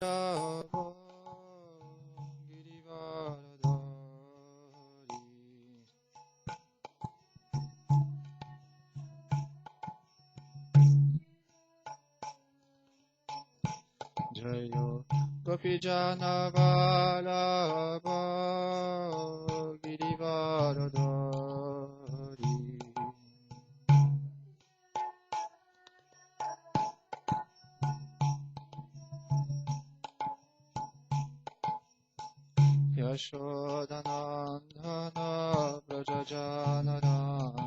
Rava Girivaradari Jayo Gopijana Vallabha Girivaradari Yashodanandana Brajajanarandana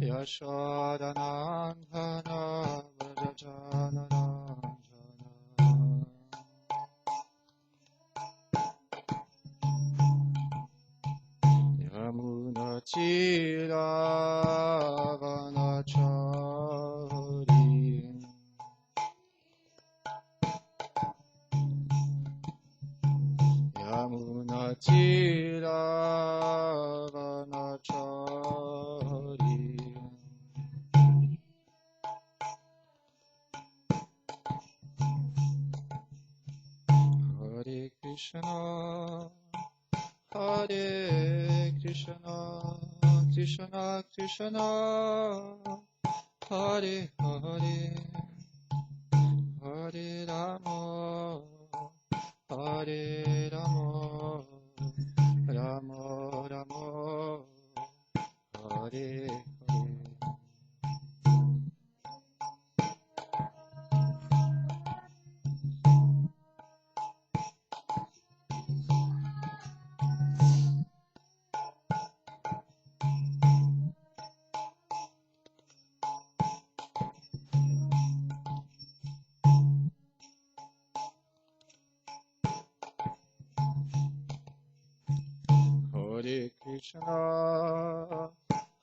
Yashodanandana Brajajanarandana Yamunatiravanachari Yamunatiravanachari Hare Krishna Hare Krishna Krishna Krishna Hare Hare Hare Rama Hare Rama Rama Rama Hare Hare Hare Krishna,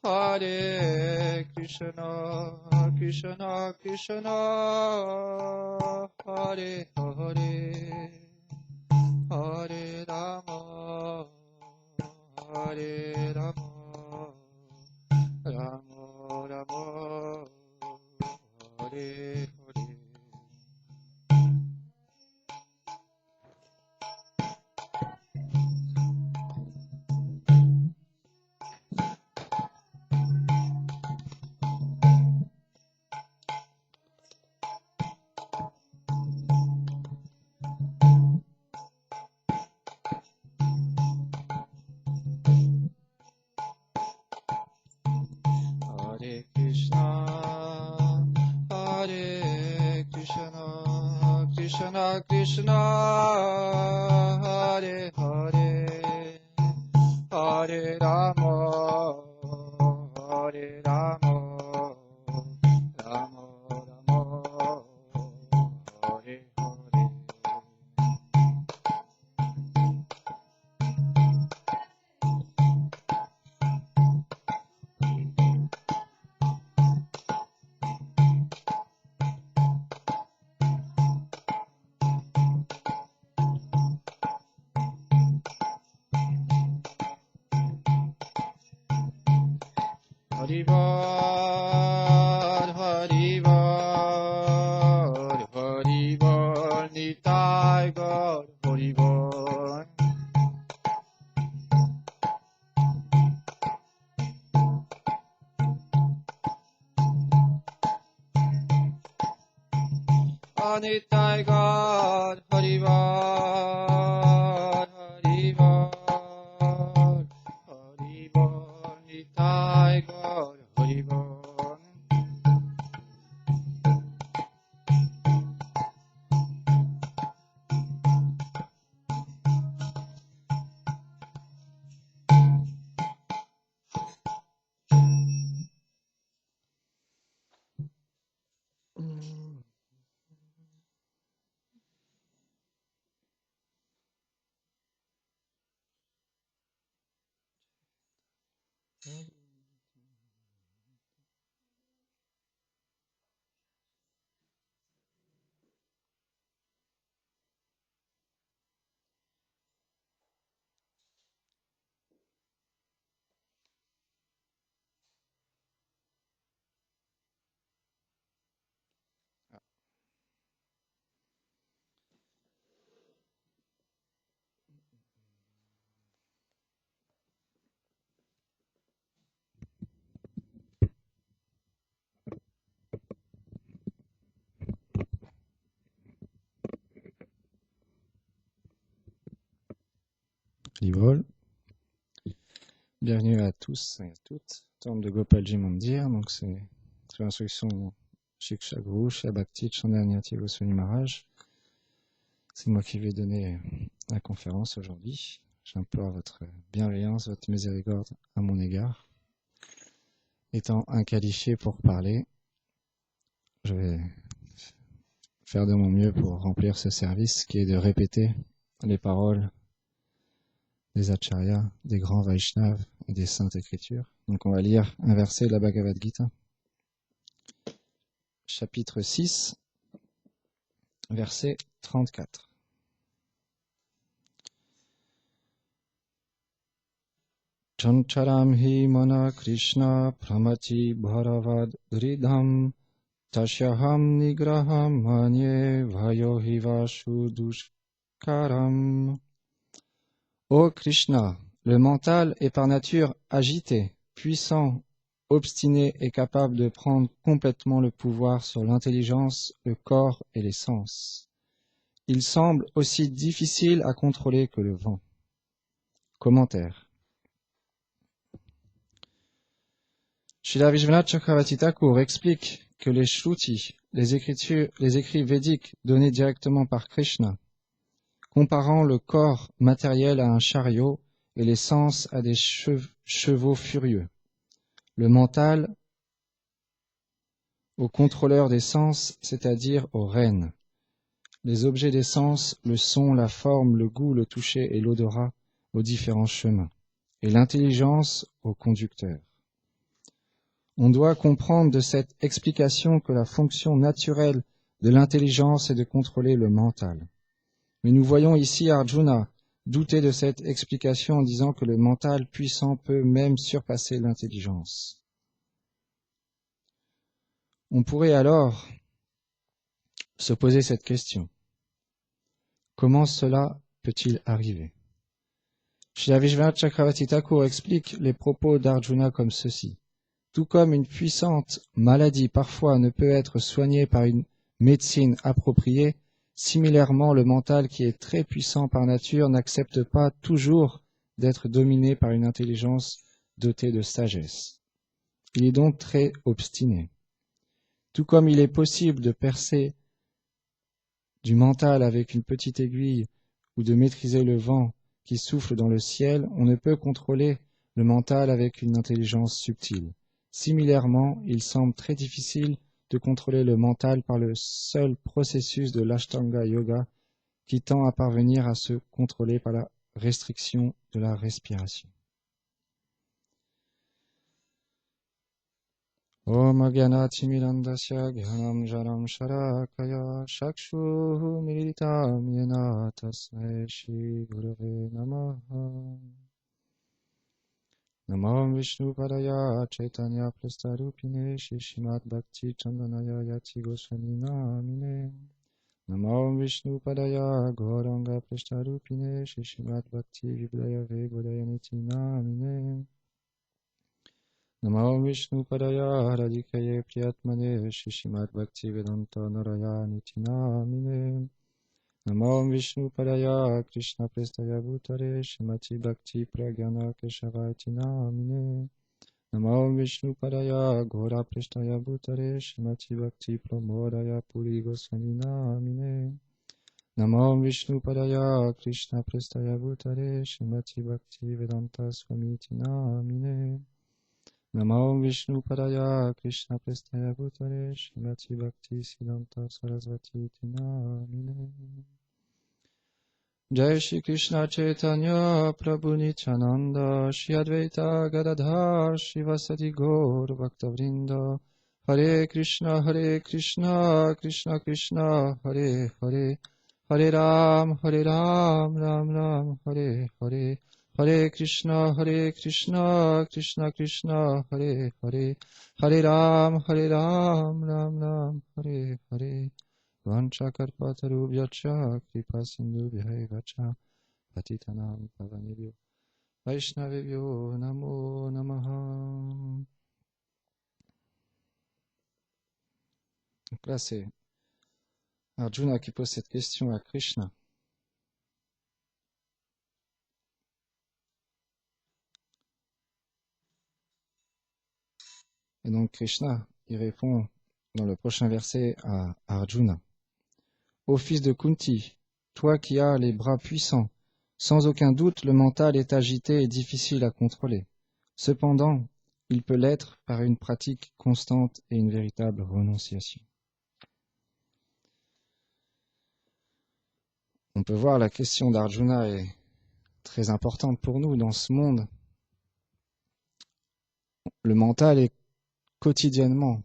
Hare Krishna, Krishna Krishna, Hare Hare, Hare Rama, Hare Rama, Rama Rama, Hare Hare. Hare Krishna, Hare Krishna, Krishna Krishna, Hare Hare, Hare Rama, Hare Rama, Rama Rama, Hare Hare. Haribol, Haribol, Haribol, Nitai Gaur, Haribol. Nitai Gaur, Haribol, Haribol, Haribol, Nitai Gaur, Haribol. Haribol. Bienvenue à tous et à toutes. Temple de Gopalji Mandir, donc c'est sous l'instruction Shiksha Guru, Shabhakti Chandanyati Goswami Maharaj. C'est moi qui vais donner la conférence aujourd'hui. J'implore votre bienveillance, votre miséricorde à mon égard. Étant inqualifié pour parler, je vais faire de mon mieux pour remplir ce service qui est de répéter les paroles des acharyas, des grands Vaishnavas et des saintes écritures. Donc on va lire un verset de la Bhagavad Gita, chapitre 6, verset 34. Chancharam hi mana Krishna pramati bharavad ridham tashyaham nigraham manye vayohi vashu dushkaram. Ô Krishna, le mental est par nature agité, puissant, obstiné et capable de prendre complètement le pouvoir sur l'intelligence, le corps et les sens. Il semble aussi difficile à contrôler que le vent. Commentaire. Srila Vishwanath Chakravarti Thakur explique que les shruti, les écrits védiques donnés directement par Krishna, comparant le corps matériel à un chariot et les sens à des chevaux furieux, le mental au contrôleur des sens, c'est-à-dire au rêne, les objets des sens, le son, la forme, le goût, le toucher et l'odorat aux différents chemins, et l'intelligence au conducteur. On doit comprendre de cette explication que la fonction naturelle de l'intelligence est de contrôler le mental. Mais nous voyons ici Arjuna douter de cette explication en disant que le mental puissant peut même surpasser l'intelligence. On pourrait alors se poser cette question. Comment cela peut-il arriver? Srila Vishwanath Chakravarti Thakur explique les propos d'Arjuna comme ceci. Tout comme une puissante maladie parfois ne peut être soignée par une médecine appropriée, similairement le mental qui est très puissant par nature n'accepte pas toujours d'être dominé par une intelligence dotée de sagesse. Il est donc très obstiné. Tout comme il est possible de percer du mental avec une petite aiguille ou de maîtriser le vent qui souffle dans le ciel, on ne peut contrôler le mental avec une intelligence subtile. Similairement, il semble très difficile de contrôler le mental par le seul processus de l'Ashtanga Yoga qui tend à parvenir à se contrôler par la restriction de la respiration. Om Gyanati Mirandasya Gyanam Jaram Sharakaya Shakshuhu Militam Yena Tasmai Shri Gurave Namaha. Namo Vishnu Padaya Chaitanya Prastarupine Shishimat Bhakti Chandanaya Yati Goswami Namine. Namo Vishnu Padaya Gauranga Prastarupine Shishimat Bhakti Vibhaya Vegodaya Niti Namine. Namo Vishnu Padaya Radhikaye Priyatmane Shishimat Bhakti Vedanta Naraya Niti Namine. Namo Vishnu Padaya Krishna Prestaya Bhutare Shrimati Bhakti Pragyana Keshavati Namine. Namo Vishnu Padaya Ghora Prestaya Bhutare Shrimati Bhakti Pramodaya Puri Goswami Namine. Namo Vishnu Padaya Krishna Prestaya Bhutare Shrimati Bhakti Vedanta Swamiti Namine. Namo Vishnu Padaya Krishna Prestaya Bhutare Shrimati Bhakti Siddhanta Sarasvati Namine. Jai Shri Krishna Chaitanya Prabhu Nityananda Shri Advaita Gadadhar Shivasati Gaur Bhaktavrinda Hare Krishna Krishna Krishna Hare Hare Hare Ram Ram Ram Hare Hare Hare Krishna Krishna Krishna Hare Hare Hare Ram Ram Hare Hare Vanchakarpatarubhyacha kripa sindhubhyaiva cha patitanam pavanebhyo vaishnavebhyo namo namaha. Donc là, c'est Arjuna qui pose cette question à Krishna. Et donc Krishna, il répond dans le prochain verset à Arjuna. Ô fils de Kunti, toi qui as les bras puissants, sans aucun doute le mental est agité et difficile à contrôler. Cependant, il peut l'être par une pratique constante et une véritable renonciation. On peut voir la question d'Arjuna est très importante pour nous dans ce monde. Le mental est quotidiennement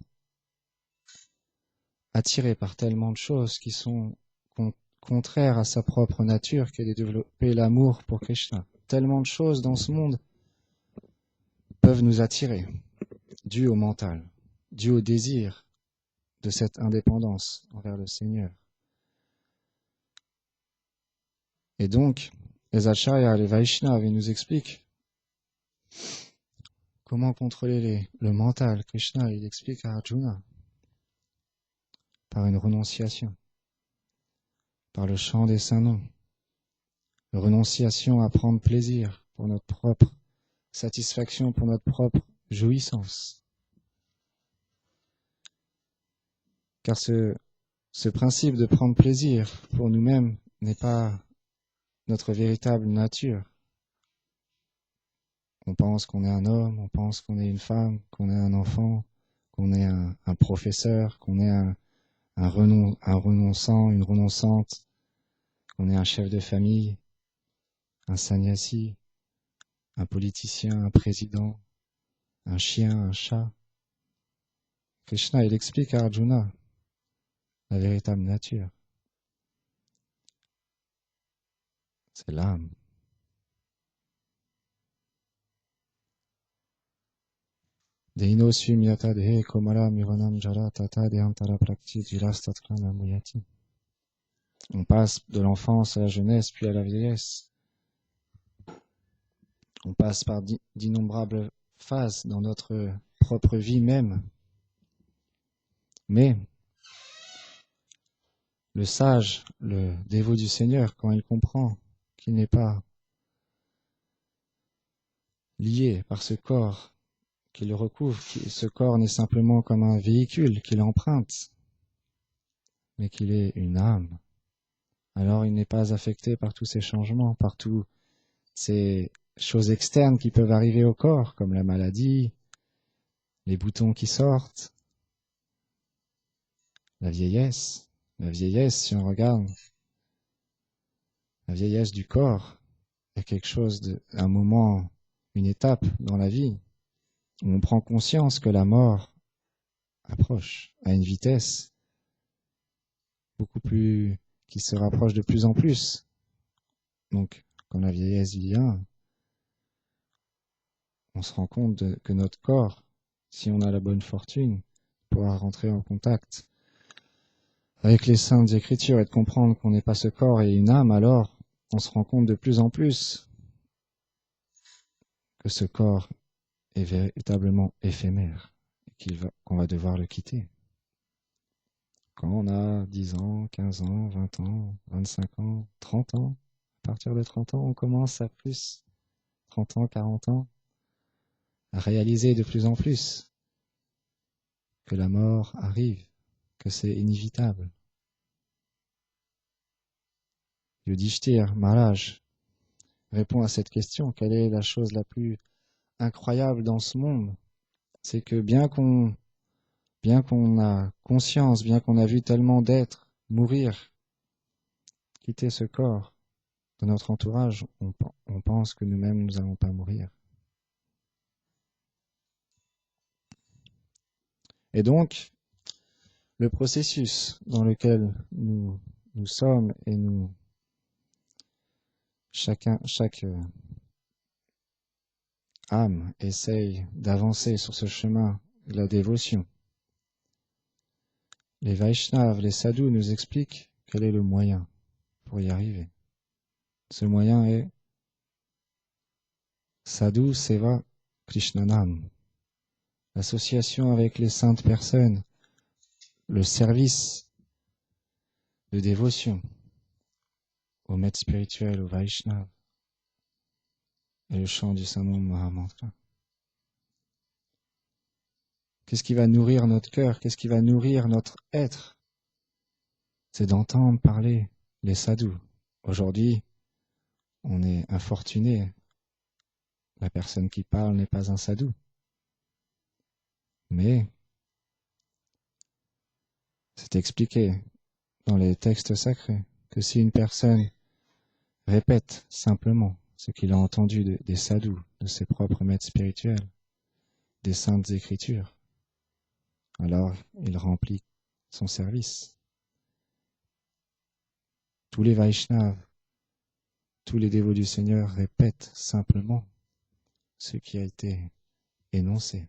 attiré par tellement de choses qui sont contraires à sa propre nature qu'est de développer l'amour pour Krishna. Tellement de choses dans ce monde peuvent nous attirer, dû au mental, dû au désir de cette indépendance envers le Seigneur. Et donc, les Acharyas, les Vaishnavas, ils nous expliquent comment contrôler le mental. Krishna, il explique à Arjuna par une renonciation, par le chant des saints noms, une renonciation à prendre plaisir pour notre propre satisfaction, pour notre propre jouissance. Car ce principe de prendre plaisir pour nous-mêmes n'est pas notre véritable nature. On pense qu'on est un homme, on pense qu'on est une femme, qu'on est un enfant, qu'on est un professeur, qu'on est un renonçant, une renonçante, qu'on est un chef de famille, un sannyasi, un politicien, un président, un chien, un chat. Krishna, il explique à Arjuna la véritable nature. C'est l'âme. Deino swimyata dehe komala miranam jara tata dehantara prakti jilastatrana muyati. On passe de l'enfance à la jeunesse, puis à la vieillesse. On passe par d'innombrables phases dans notre propre vie même. Mais le sage, le dévot du Seigneur, quand il comprend qu'il n'est pas lié par ce corps qui le recouvre, ce corps n'est simplement comme un véhicule qu'il emprunte, mais qu'il est une âme, alors il n'est pas affecté par tous ces changements, par toutes ces choses externes qui peuvent arriver au corps, comme la maladie, les boutons qui sortent, la vieillesse. La vieillesse, si on regarde, la vieillesse du corps est quelque chose un moment, une étape dans la vie, où on prend conscience que la mort approche à une vitesse beaucoup plus, qui se rapproche de plus en plus. Donc, quand la vieillesse vient, on se rend compte que notre corps, si on a la bonne fortune, pourra rentrer en contact avec les saintes écritures et de comprendre qu'on n'est pas ce corps et une âme, alors on se rend compte de plus en plus que ce corps est véritablement éphémère et qu'on va devoir le quitter. Quand on a 10 ans, 15 ans, 20 ans, 25 ans, 30 ans, à partir de 30 ans, on commence à plus, 30 ans, 40 ans, à réaliser de plus en plus que la mort arrive, que c'est inévitable. Yudhishthir Maharaj répond à cette question. Quelle est la chose la plus incroyable dans ce monde? C'est que bien qu'on a conscience, bien qu'on a vu tellement d'êtres mourir, quitter ce corps de notre entourage, on pense que nous-mêmes, nous n'allons pas mourir. Et donc, le processus dans lequel nous sommes et chaque âme essaye d'avancer sur ce chemin de la dévotion. Les Vaishnavas, les sadhus nous expliquent quel est le moyen pour y arriver. Ce moyen est Sadhu Seva Krishnanam, l'association avec les saintes personnes, le service de dévotion au maître spirituel, au Vaishnava, et le chant du Saint-Nom Mahamantra. Qu'est-ce qui va nourrir notre cœur? Qu'est-ce qui va nourrir notre être? C'est d'entendre parler les sadhus. Aujourd'hui, on est infortuné. La personne qui parle n'est pas un sadhu. Mais c'est expliqué dans les textes sacrés que si une personne répète simplement ce qu'il a entendu des sadhus, de ses propres maîtres spirituels, des saintes écritures, alors il remplit son service. Tous les Vaishnavas, tous les dévots du Seigneur répètent simplement ce qui a été énoncé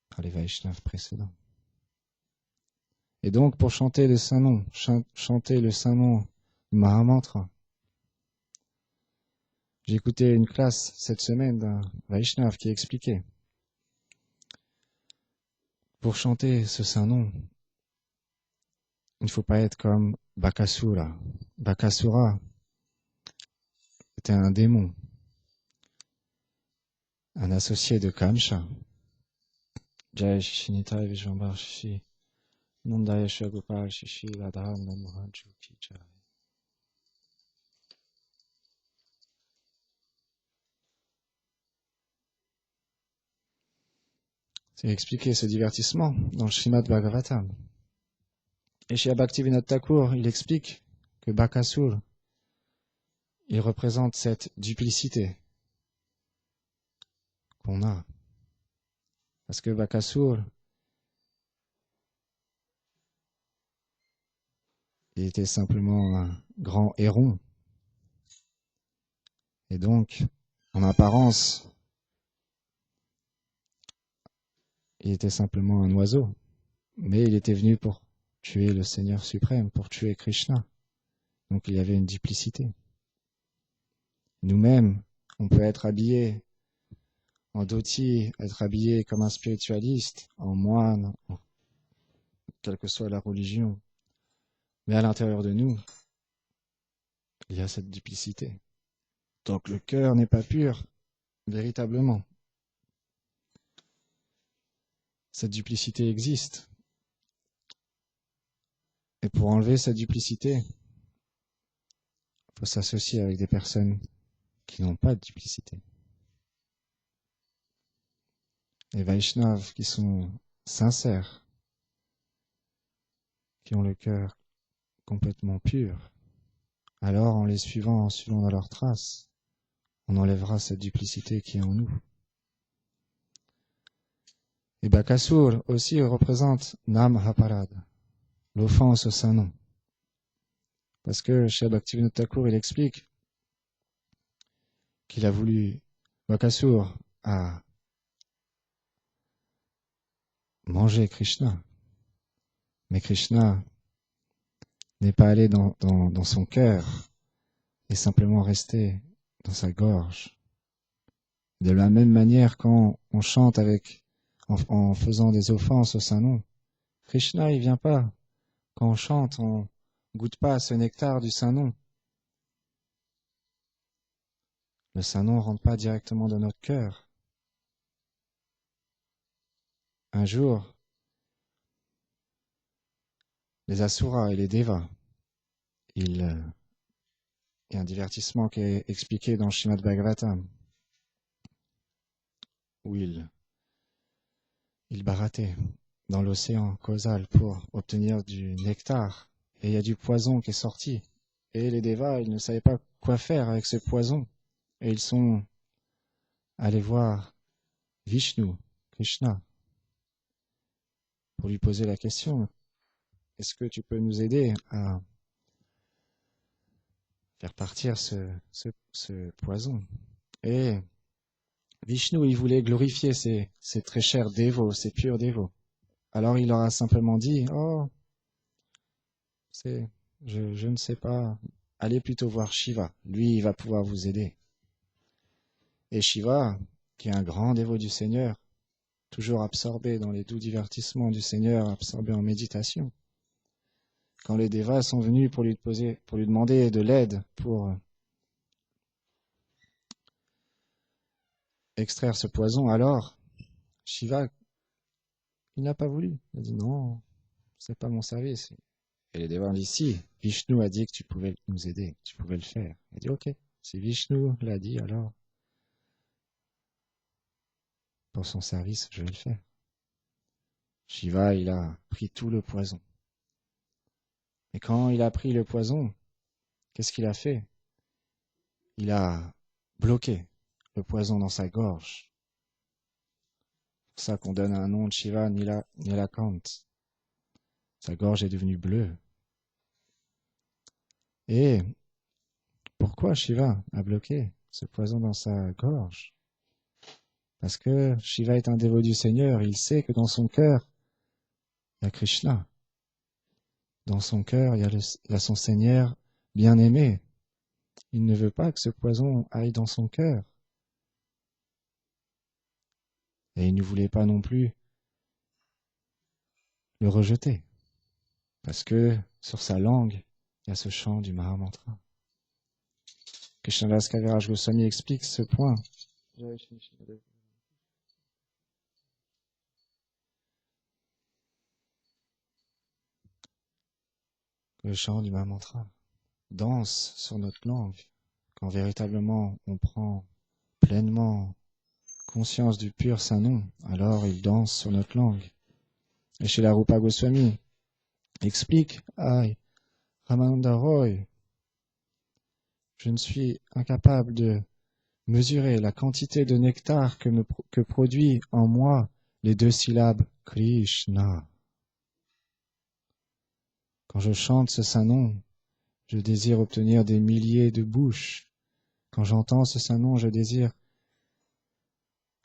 par les Vaishnavas précédents. Et donc, pour chanter le saint nom, chanter le saint nom du Mahamantra, j'ai écouté une classe cette semaine d'un Vaishnav qui expliquait. Pour chanter ce saint nom, il ne faut pas être comme Bakasura. Bakasura était un démon, un associé de Kamsa. Jai Shinita Vijambar Shishi, Nandaya Shagopal Shishi, Ladha Namohanju Ki Jai. C'est expliqué ce divertissement dans le Srimad Bhagavatam. Et chez Bhaktivinoda Thakur, il explique que Bakasura, il représente cette duplicité qu'on a. Parce que Bakasura, il était simplement un grand héron. Et donc, en apparence, il était simplement un oiseau. Mais il était venu pour tuer le Seigneur suprême, pour tuer Krishna. Donc il y avait une duplicité. Nous-mêmes, on peut être habillés en dhoti, être habillé comme un spiritualiste, en moine, quelle que soit la religion. Mais à l'intérieur de nous, il y a cette duplicité. Donc le cœur n'est pas pur, véritablement. Cette duplicité existe. Et pour enlever cette duplicité, il faut s'associer avec des personnes qui n'ont pas de duplicité. Les Vaishnavas qui sont sincères, qui ont le cœur complètement pur, alors en les suivant, en suivant dans leurs traces, on enlèvera cette duplicité qui est en nous. Et Bakasura aussi représente Nam Haparad, l'offense au saint nom. Parce que chez Bhaktivinoda Thakur, il explique qu'il a voulu, Bakasura a mangé Krishna. Mais Krishna n'est pas allé dans son cœur et simplement resté dans sa gorge. De la même manière, quand on chante en faisant des offenses au Saint-Nom, Krishna, il vient pas. Quand on chante, on goûte pas ce nectar du Saint-Nom. Le Saint-Nom ne rentre pas directement dans notre cœur. Un jour, les Asuras et les Devas, il y a un divertissement qui est expliqué dans le Srimad Bhagavatam, où ils barataient dans l'océan causal pour obtenir du nectar. Et il y a du poison qui est sorti. Et les Devas, ils ne savaient pas quoi faire avec ce poison. Et ils sont allés voir Vishnu, Krishna, pour lui poser la question, est-ce que tu peux nous aider à faire partir ce poison? Et Vishnu, il voulait glorifier ses très chers dévots, ses purs dévots. Alors il leur a simplement dit, oh, je ne sais pas, allez plutôt voir Shiva, lui il va pouvoir vous aider. Et Shiva, qui est un grand dévot du Seigneur, toujours absorbé dans les doux divertissements du Seigneur, absorbé en méditation, quand les Devas sont venus pour lui demander de l'aide pour extraire ce poison, alors Shiva, il n'a pas voulu. Il a dit non, c'est pas mon service. Et les dévots ont dit si, Vishnu a dit que tu pouvais nous aider, que tu pouvais le faire. Il a dit ok, si Vishnu l'a dit, alors pour son service, je vais le faire. Shiva, il a pris tout le poison. Et quand il a pris le poison, qu'est-ce qu'il a fait? Il a bloqué le poison dans sa gorge. C'est pour ça qu'on donne un nom de Shiva, Nilakant. Sa gorge est devenue bleue. Et pourquoi Shiva a bloqué ce poison dans sa gorge? Parce que Shiva est un dévot du Seigneur, il sait que dans son cœur, il y a Krishna. Dans son cœur, il y a son Seigneur bien-aimé. Il ne veut pas que ce poison aille dans son cœur. Et il ne voulait pas non plus le rejeter. Parce que sur sa langue, il y a ce chant du Mahamantra. Krishnadas Kaviraj Goswami explique ce point. Le chant du Mahamantra danse sur notre langue. Quand véritablement on prend pleinement conscience du pur saint nom, alors il danse sur notre langue. Et chez la Rupa Goswami explique, Ramananda Roy, je ne suis incapable de mesurer la quantité de nectar que produit en moi les deux syllabes Krishna. Quand je chante ce saint nom, je désire obtenir des milliers de bouches. Quand j'entends ce saint nom, je désire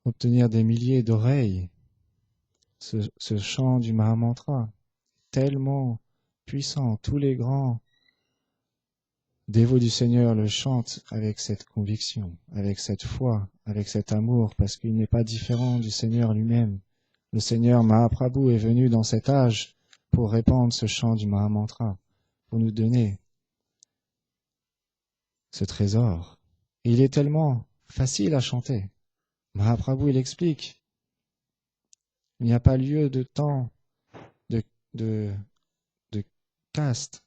obtenir des milliers d'oreilles. Ce chant du Mahamantra, tellement puissant, tous les grands dévots du Seigneur le chantent avec cette conviction, avec cette foi, avec cet amour, parce qu'il n'est pas différent du Seigneur lui-même. Le Seigneur Mahaprabhu est venu dans cet âge pour répandre ce chant du Mahamantra, pour nous donner ce trésor. Et il est tellement facile à chanter. Mahaprabhu, il explique, il n'y a pas lieu de temps, de caste.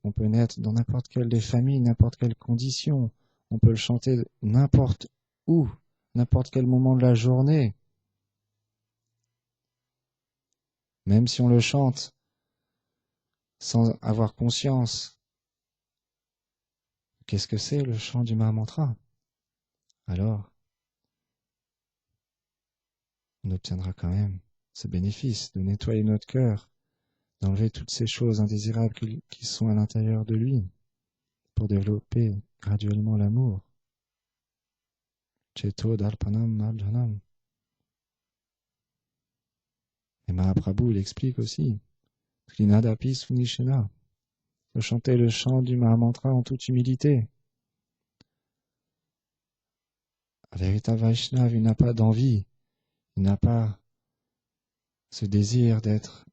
On peut naître dans n'importe quelle des familles, n'importe quelle condition. On peut le chanter n'importe où, n'importe quel moment de la journée. Même si on le chante sans avoir conscience. Qu'est-ce que c'est le chant du Mahamantra? Alors, on obtiendra quand même ce bénéfice de nettoyer notre cœur, d'enlever toutes ces choses indésirables qui sont à l'intérieur de lui, pour développer graduellement l'amour. Cheto Darpanam Madhanam. Et Mahaprabhu l'explique aussi. Trinadapi Sunishena. De chanter le chant du Mahamantra en toute humilité. Un véritable Vaishnava, il n'a pas d'envie, il n'a pas ce désir d'être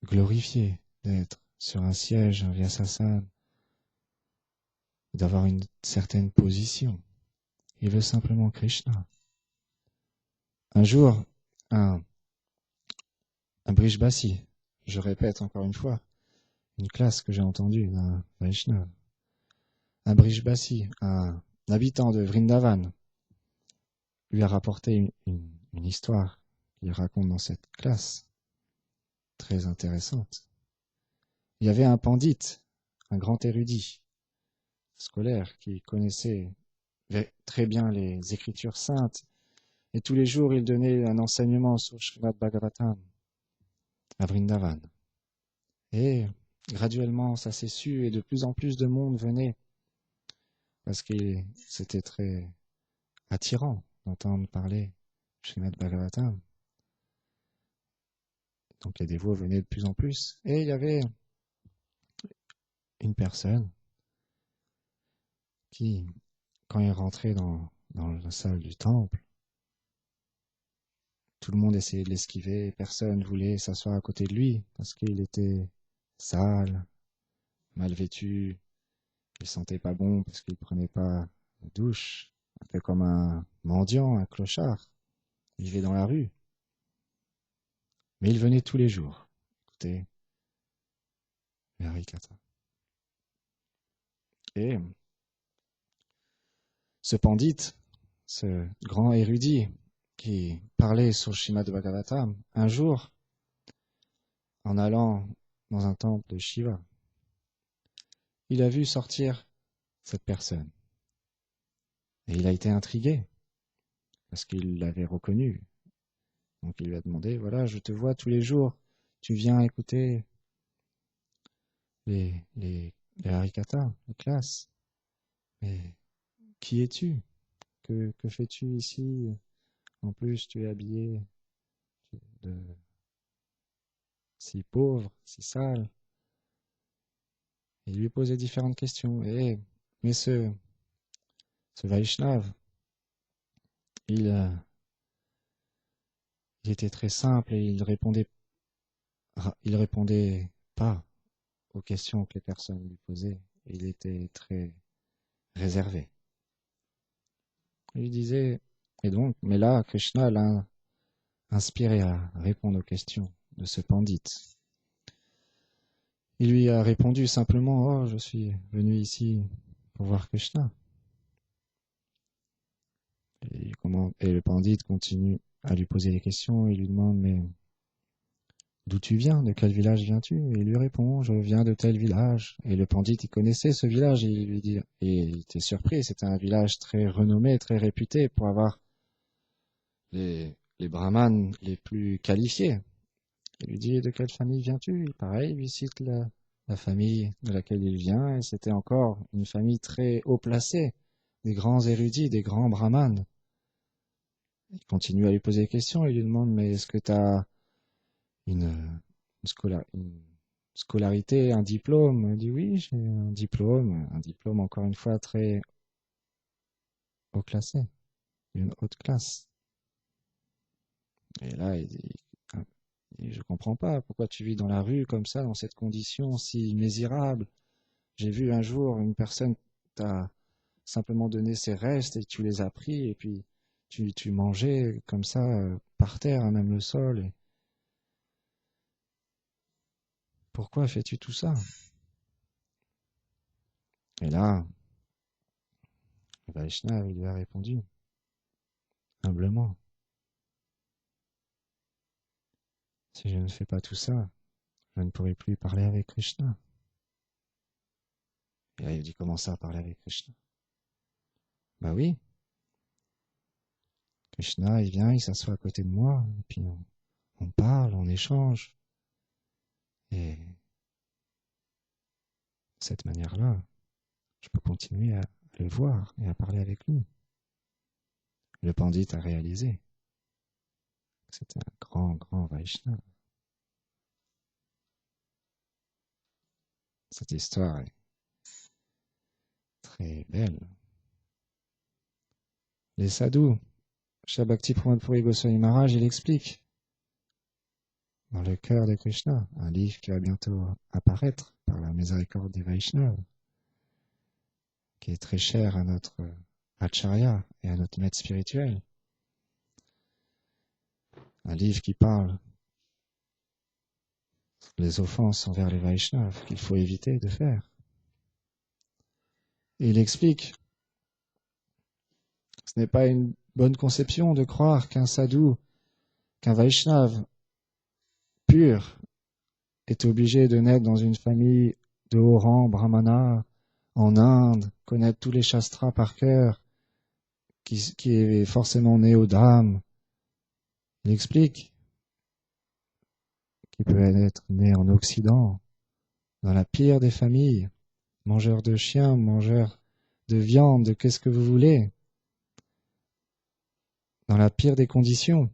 glorifié, d'être sur un siège, un vyasasana, d'avoir une certaine position. Il veut simplement Krishna. Un jour, un Brijbasi, je répète encore une fois, une classe que j'ai entendue d'un Vaishnava, un Brijbasi, un habitant de Vrindavan, lui a rapporté une histoire qu'il raconte dans cette classe, très intéressante. Il y avait un pandit, un grand érudit scolaire qui connaissait très bien les écritures saintes, et tous les jours il donnait un enseignement sur Srimad Bhagavatam à Vrindavan. Et graduellement ça s'est su et de plus en plus de monde venait parce que c'était très attirant d'entendre parler Srimad Bhagavatam. Donc les dévots venaient de plus en plus. Et il y avait une personne qui, quand il rentrait dans la salle du temple, tout le monde essayait de l'esquiver, personne ne voulait s'asseoir à côté de lui parce qu'il était sale, mal vêtu, il sentait pas bon parce qu'il prenait pas de douche, un peu comme un mendiant, un clochard. il vivait dans la rue. Mais il venait tous les jours. Écoutez, les Harikata. Et ce pandit, ce grand érudit qui parlait sur le Srimad Bhagavatam, un jour, en allant dans un temple de Shiva, il a vu sortir cette personne. Et il a été intrigué, parce qu'il l'avait reconnu. Donc il lui a demandé, voilà, je te vois tous les jours, tu viens écouter les Harikata, les classes. Mais qui es-tu? Que fais-tu ici? En plus, tu es habillé de si pauvre, si sale. Il lui posait différentes questions. Mais ce Vaishnav, il était très simple et il répondait pas aux questions que les personnes lui posaient. Il était très réservé. Il lui disait, mais là, Krishna l'a inspiré à répondre aux questions de ce pandit. Il lui a répondu simplement, oh, je suis venu ici pour voir Krishna. Et le pandit continue à lui poser des questions. Il lui demande, mais d'où tu viens? De quel village viens-tu? Et il lui répond, je viens de tel village. Et le pandit, il connaissait ce village. Et il lui dit, et il était surpris. C'était un village très renommé, très réputé pour avoir les brahmanes les plus qualifiés. Il lui dit, de quelle famille viens-tu? Pareil, il lui cite la famille de laquelle il vient. Et c'était encore une famille très haut placée. Des grands érudits, des grands brahmanes. Il continue à lui poser des questions. Il lui demande, mais est-ce que tu as une scolarité, un diplôme? Il dit, oui, j'ai un diplôme encore une fois très haut classé, une haute classe. Et là, il dit, je comprends pas, pourquoi tu vis dans la rue comme ça, dans cette condition si misérable? J'ai vu un jour une personne t'a simplement donné ses restes et tu les as pris et puis tu mangeais comme ça par terre, à même le sol. Et pourquoi fais-tu tout ça? Et là, Vaishnav lui a répondu humblement, si je ne fais pas tout ça, je ne pourrai plus parler avec Krishna. Et là, il dit, comment ça, parler avec Krishna? Bah oui. Krishna, il vient, il s'assoit à côté de moi, et puis on parle, on échange. Et de cette manière-là, je peux continuer à le voir et à parler avec lui. Le pandit a réalisé que c'était un grand, grand Vaishnava. Cette histoire est très belle. Les sadhus, Sri Bhakti Pramod Puri Goswami Maharaj, il explique dans le cœur de Krishna, un livre qui va bientôt apparaître par la miséricorde des Vaishnavas, qui est très cher à notre Acharya et à notre maître spirituel. Un livre qui parle des offenses envers les Vaishnavas qu'il faut éviter de faire. Et il explique, ce n'est pas une bonne conception de croire qu'un sadhu, qu'un Vaishnava pur est obligé de naître dans une famille de haut rang, brahmana, en Inde, connaître tous les shastras par cœur, qui est forcément né aux dames. Il explique qu'il peut être né en Occident, dans la pire des familles, mangeur de chiens, mangeur de viande, de qu'est-ce que vous voulez, dans la pire des conditions.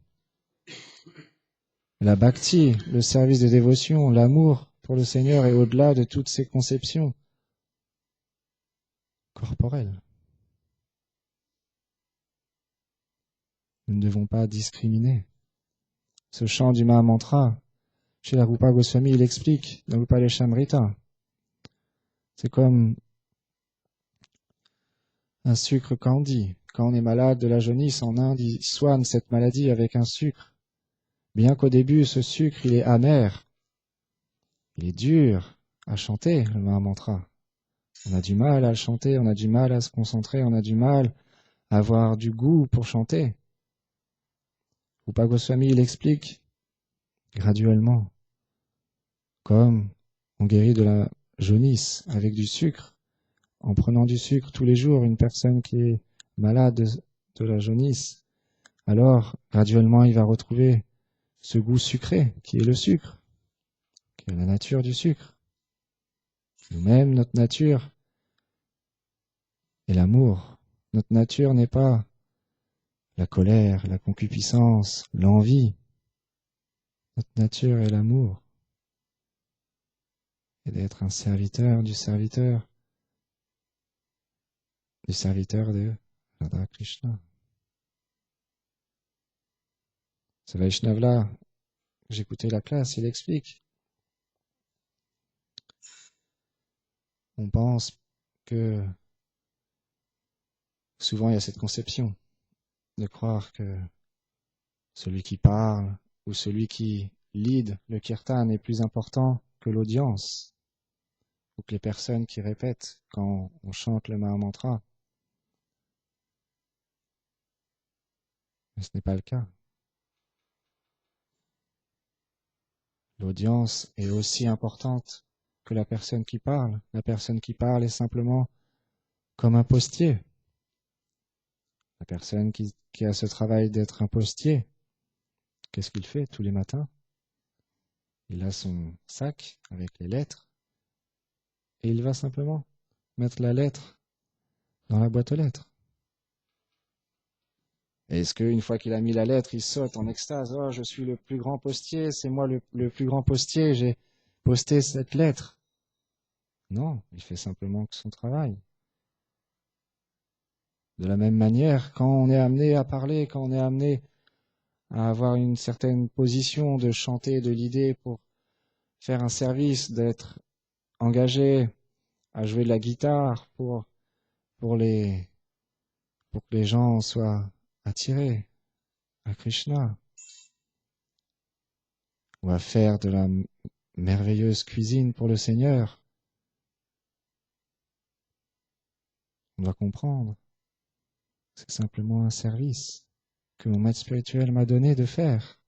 La bhakti, le service de dévotion, l'amour pour le Seigneur est au-delà de toutes ces conceptions corporelles. Nous ne devons pas discriminer. Ce chant du Mahamantra, chez la Rupa Goswami, il explique dans l'Upadeshamrita. C'est comme un sucre candy. quand on est malade de la jaunisse en Inde, ils soignent cette maladie avec un sucre. Bien qu'au début, ce sucre, il est amer. Il est dur à chanter, le Mahamantra. On a du mal à le chanter, on a du mal à se concentrer, on a du mal à avoir du goût pour chanter. Rupa Goswami, il explique graduellement, comme on guérit de la jaunisse avec du sucre, en prenant du sucre tous les jours, une personne qui est malade de la jaunisse, alors graduellement il va retrouver ce goût sucré qui est le sucre, qui est la nature du sucre. Nous-mêmes, notre nature est l'amour. Notre nature n'est pas la colère, la concupiscence, l'envie. Notre nature est l'amour. Et d'être un serviteur de Radha Krishna. Ce Vaishnav-là, j'écoutais la classe, il explique. On pense que souvent il y a cette conception de croire que celui qui parle ou celui qui lead le kirtan est plus important que l'audience ou que les personnes qui répètent quand on chante le Mahamantra. Mais ce n'est pas le cas. L'audience est aussi importante que la personne qui parle. La personne qui parle est simplement comme un postier. La personne qui a ce travail d'être un postier, qu'est-ce qu'il fait tous les matins? Il a son sac avec les lettres et il va simplement mettre la lettre dans la boîte aux lettres. Et est-ce qu'une fois qu'il a mis la lettre, il saute en extase? Oh, je suis le plus grand postier, c'est moi le plus grand postier, j'ai posté cette lettre. Non, il fait simplement son travail. De la même manière, quand on est amené à parler, quand on est amené à avoir une certaine position, de chanter, de l'idée pour faire un service, d'être engagé à jouer de la guitare pour que les gens soient attirés à Krishna, ou à faire de la merveilleuse cuisine pour le Seigneur. On doit comprendre, c'est simplement un service que mon maître spirituel m'a donné de faire,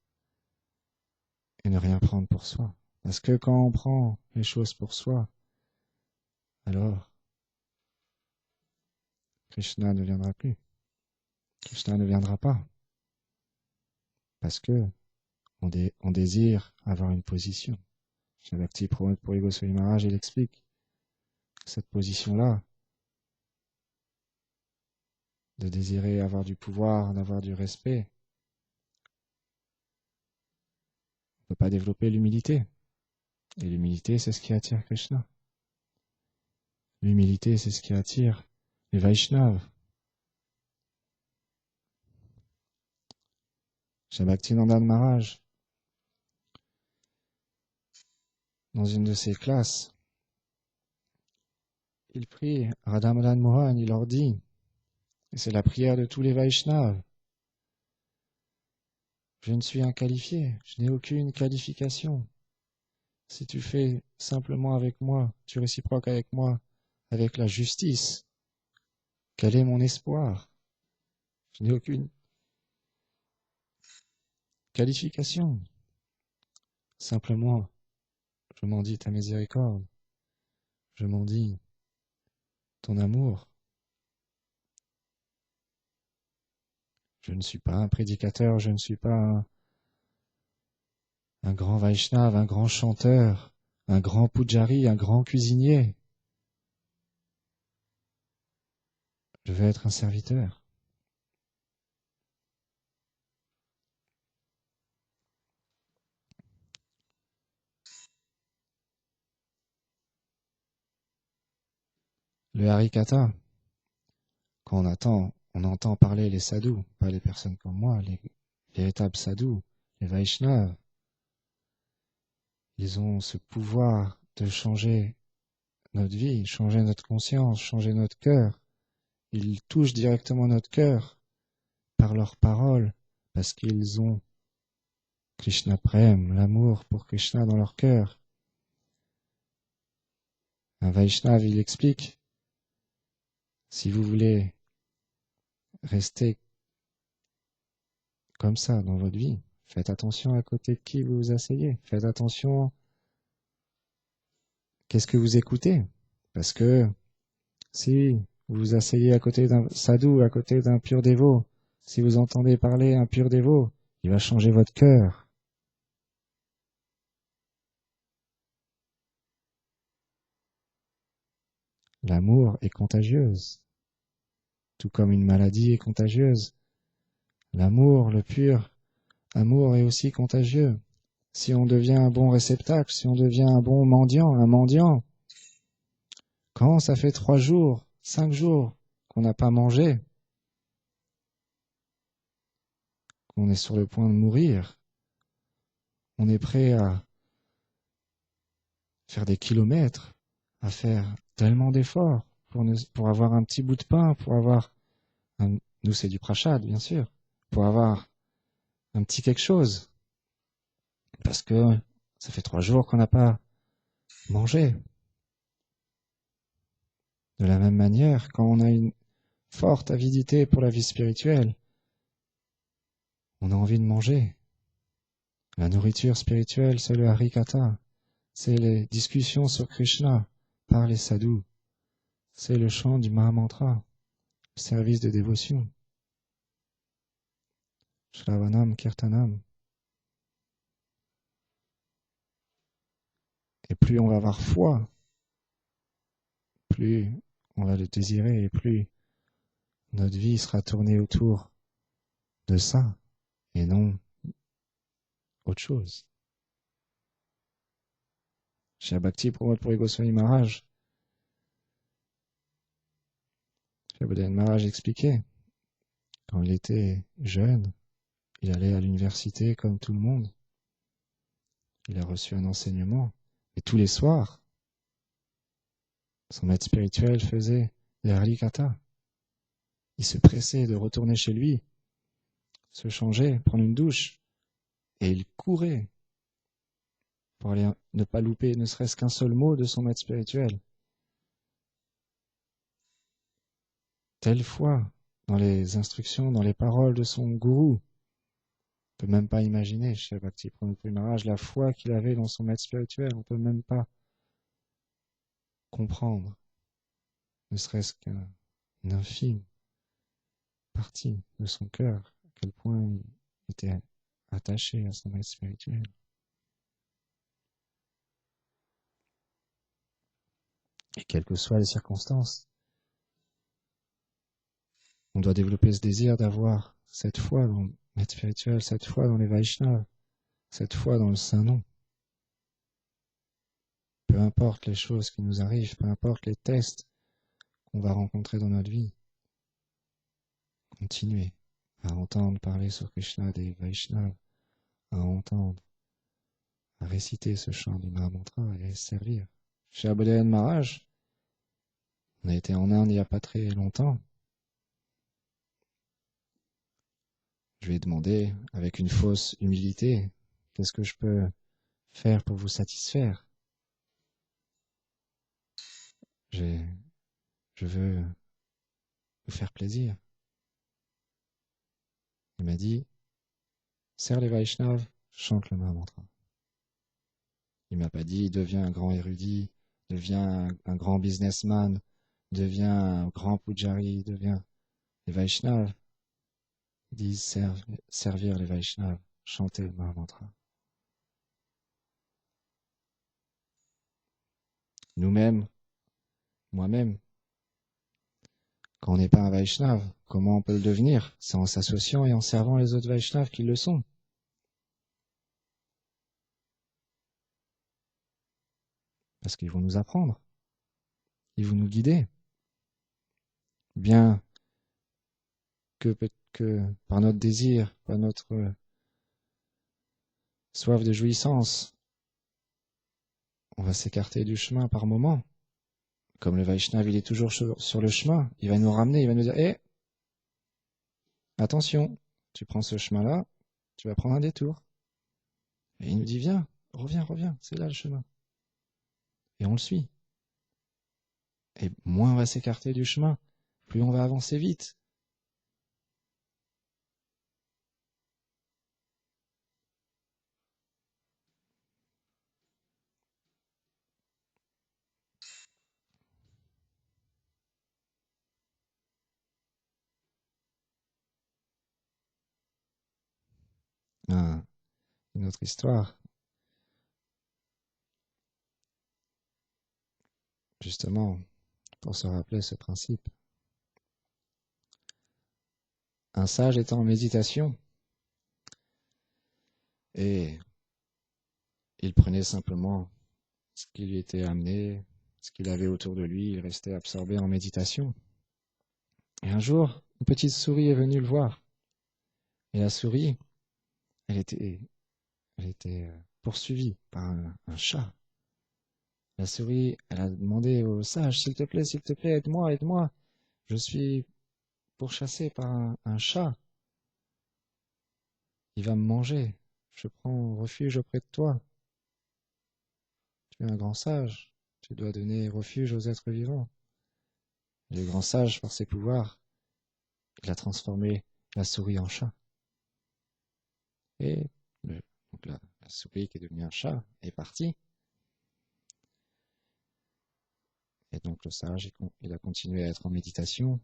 et ne rien prendre pour soi. Parce que quand on prend les choses pour soi, alors Krishna ne viendra plus. Krishna ne viendra pas. Parce que on désire avoir une position. Chez Bhakti Puri Goswami Maharaj, il explique cette position-là, de désirer avoir du pouvoir, d'avoir du respect. On ne peut pas développer l'humilité. Et l'humilité, c'est ce qui attire Krishna. L'humilité, c'est ce qui attire les Vaishnavas. Chez Bhaktinanda Maharaj, dans une de ses classes, il prie Radha Madan Mohan, il leur dit, et c'est la prière de tous les Vaishnavas, je ne suis inqualifié, je n'ai aucune qualification. Si tu fais simplement avec moi, tu réciproques avec moi, avec la justice, quel est mon espoir? Je n'ai aucune qualification. Simplement, je m'en dis ta miséricorde, je m'en dis ton amour. Je ne suis pas un prédicateur, je ne suis pas un grand Vaishnav, un grand chanteur, un grand pujari, un grand cuisinier. Je veux être un serviteur. Le harikatha, quand on entend parler les sadhus, pas les personnes comme moi, les véritables sadhus, les Vaishnavas, ils ont ce pouvoir de changer notre vie, changer notre conscience, changer notre cœur, Ils touchent directement notre cœur par leurs paroles, parce qu'ils ont Krishna Prem, l'amour pour Krishna dans leur cœur. Un Vaishnav, il explique, si vous voulez rester comme ça dans votre vie, faites attention à côté de qui vous vous asseyez. Faites attention qu'est-ce que vous écoutez. Parce que si vous vous asseyez à côté d'un sadhu, à côté d'un pur dévot, si vous entendez parler un pur dévot, il va changer votre cœur. L'amour est contagieuse, tout comme une maladie est contagieuse. L'amour, le pur amour est aussi contagieux. Si on devient un bon réceptacle, si on devient un bon mendiant, un mendiant, quand ça fait 3 jours, 5 jours qu'on n'a pas mangé, qu'on est sur le point de mourir, on est prêt à faire des kilomètres, à faire tellement d'efforts pour avoir un petit bout de pain, pour avoir, nous c'est du prachad bien sûr, pour avoir un petit quelque chose, parce que ça fait 3 jours qu'on n'a pas mangé. De la même manière, quand on a une forte avidité pour la vie spirituelle, on a envie de manger. La nourriture spirituelle, c'est le harikatha, c'est les discussions sur Krishna par les sadhus, c'est le chant du Mahamantra, le service de dévotion. Shravanam, Kirtanam. Et plus on va avoir foi, plus on va le désirer et plus notre vie sera tournée autour de ça et non autre chose. Chez Bhakti Pramod Puri Goswami Maharaj, Shabdayan Maharaj expliquait, quand il était jeune, il allait à l'université comme tout le monde. Il a reçu un enseignement. Et tous les soirs, son maître spirituel faisait des harikata. Il se pressait de retourner chez lui, se changer, prendre une douche. Et il courait pour aller ne pas louper ne serait-ce qu'un seul mot de son maître spirituel. Telle foi dans les instructions, dans les paroles de son gourou. On ne peut même pas imaginer chez Bhakti Pramod Puri Maharaj la foi qu'il avait dans son maître spirituel. On ne peut même pas comprendre, ne serait-ce qu'une infime partie de son cœur, à quel point il était attaché à son maître spirituel. Et quelles que soient les circonstances, on doit développer ce désir d'avoir cette foi dans le maître spirituel, cette foi dans les Vaishnavas, cette foi dans le Saint-Nom. Peu importe les choses qui nous arrivent, peu importe les tests qu'on va rencontrer dans notre vie, continuez à entendre parler sur Krishna des Vaishnavas, à entendre, à réciter ce chant du Mahamantra et à servir. Chez Shabdayan Maharaj, on a été en Inde il n'y a pas très longtemps. Je lui ai demandé, avec une fausse humilité, qu'est-ce que je peux faire pour vous satisfaire? Je veux vous faire plaisir. Il m'a dit, sers les Vaishnavas, chante le Mahamantra. Il m'a pas dit, deviens un grand érudit, deviens un grand businessman, deviens un grand pujari, deviens les Vaishnavas. Ils disent servir les Vaishnavas, chanter le Mahamantra. Nous-mêmes, moi-même, quand on n'est pas un Vaishnav, comment on peut le devenir? C'est en s'associant et en servant les autres Vaishnavas qui le sont. Parce qu'ils vont nous apprendre. Ils vont nous guider. Bien que par notre désir, par notre soif de jouissance, on va s'écarter du chemin par moment. Comme le Vaishnav, il est toujours sur le chemin, il va nous ramener, il va nous dire, hé, attention, tu prends ce chemin-là, tu vas prendre un détour. Et il nous dit, viens, reviens, c'est là le chemin. Et on le suit. Et moins on va s'écarter du chemin, plus on va avancer vite. Une autre histoire, justement, pour se rappeler ce principe. Un sage étant en méditation, et il prenait simplement ce qui lui était amené, ce qu'il avait autour de lui, il restait absorbé en méditation. Et un jour, une petite souris est venue le voir. Et la souris, elle était poursuivie par un chat. La souris, elle a demandé au sage, s'il te plaît, aide-moi. Je suis pourchassé par un chat. Il va me manger. Je prends refuge auprès de toi. Tu es un grand sage. Tu dois donner refuge aux êtres vivants. Et le grand sage, par ses pouvoirs, il a transformé la souris en chat. Et donc la souris qui est devenue un chat est partie. Et donc le sage, il a continué à être en méditation.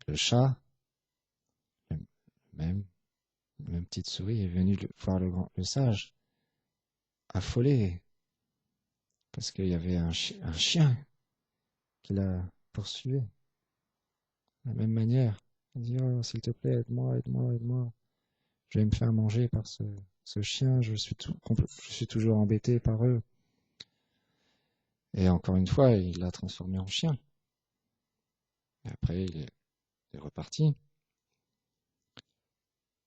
Le chat, la même petite souris, est venue voir le sage, affolé, parce qu'il y avait un chien qui la poursuivait. De la même manière, il dit, oh, s'il te plaît, aide-moi. Je vais me faire manger par ce chien, je suis toujours embêté par eux. Et encore une fois, il l'a transformé en chien. Et après, il est reparti.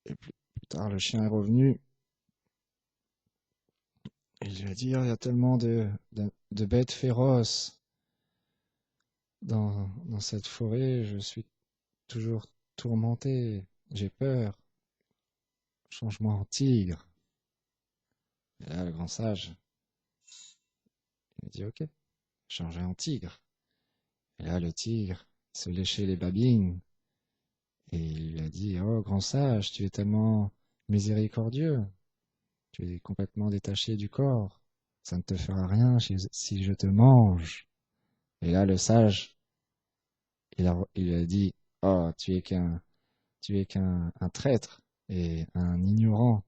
Et plus tard, le chien est revenu. Et il lui a dit, oh, il y a tellement de bêtes féroces dans cette forêt, je suis toujours tourmenté, j'ai peur. Change-moi en tigre. Et là, le grand sage, il a dit, ok, changez en tigre. Et là, le tigre se léchait les babines. Et il lui a dit, oh, grand sage, tu es tellement miséricordieux. Tu es complètement détaché du corps. Ça ne te fera rien si je te mange. Et là, le sage, il lui a dit, oh, tu es qu'un traître et un ignorant.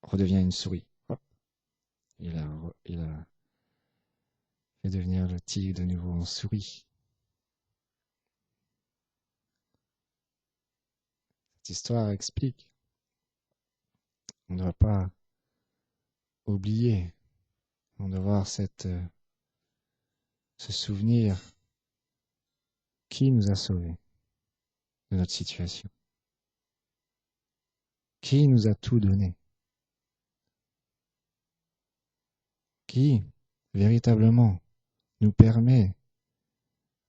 Redeviens une souris. Hop. Il a fait devenir le tigre de nouveau en souris. Cette histoire explique. On ne doit pas oublier. On doit avoir ce souvenir qui nous a sauvés de notre situation. Qui nous a tout donné. Qui, véritablement, nous permet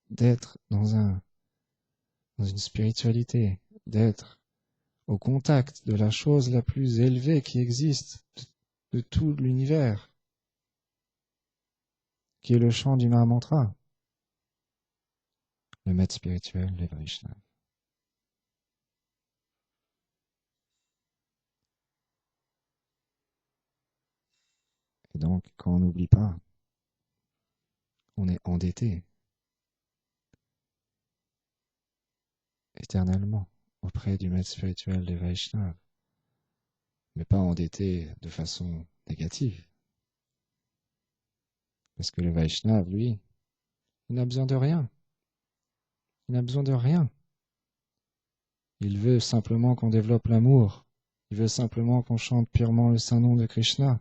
d'être dans une spiritualité, d'être au contact de la chose la plus élevée qui existe de tout l'univers, qui est le chant du Mahamantra, le maître spirituel, les Vaishnavas. Et donc, quand on n'oublie pas, on est endetté éternellement auprès du maître spirituel des Vaishnavas, mais pas endetté de façon négative. Parce que le Vaishnava, lui, il n'a besoin de rien. Il n'a besoin de rien. Il veut simplement qu'on développe l'amour. Il veut simplement qu'on chante purement le saint nom de Krishna,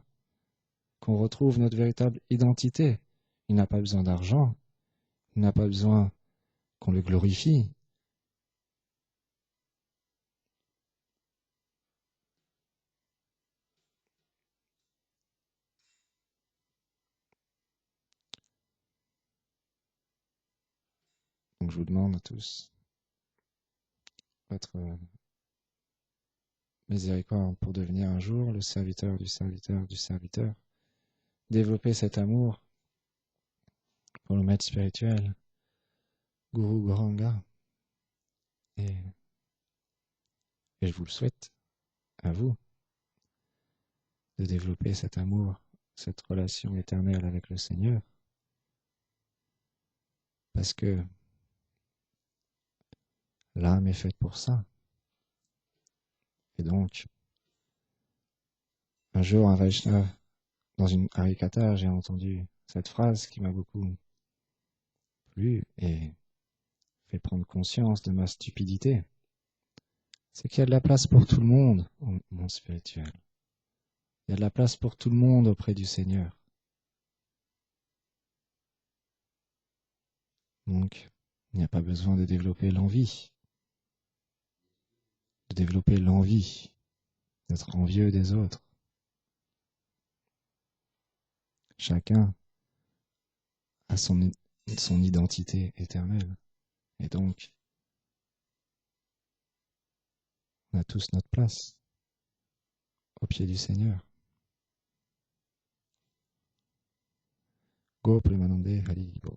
qu'on retrouve notre véritable identité. Il n'a pas besoin d'argent. Il n'a pas besoin qu'on le glorifie. Donc je vous demande à tous votre miséricorde pour devenir un jour le serviteur du serviteur du serviteur. Développer cet amour pour le maître spirituel, Guru Goranga. Et je vous le souhaite, à vous, de développer cet amour, cette relation éternelle avec le Seigneur. Parce que l'âme est faite pour ça. Et donc, un jour, un Vaishnava, dans une Harikatha, j'ai entendu cette phrase qui m'a beaucoup plu et fait prendre conscience de ma stupidité. C'est qu'il y a de la place pour tout le monde au monde spirituel. Il y a de la place pour tout le monde auprès du Seigneur. Donc, il n'y a pas besoin de développer l'envie. De développer l'envie d'être envieux des autres. Chacun a son identité éternelle. Et donc, on a tous notre place au pied du Seigneur. Go Premanande Hari Bo.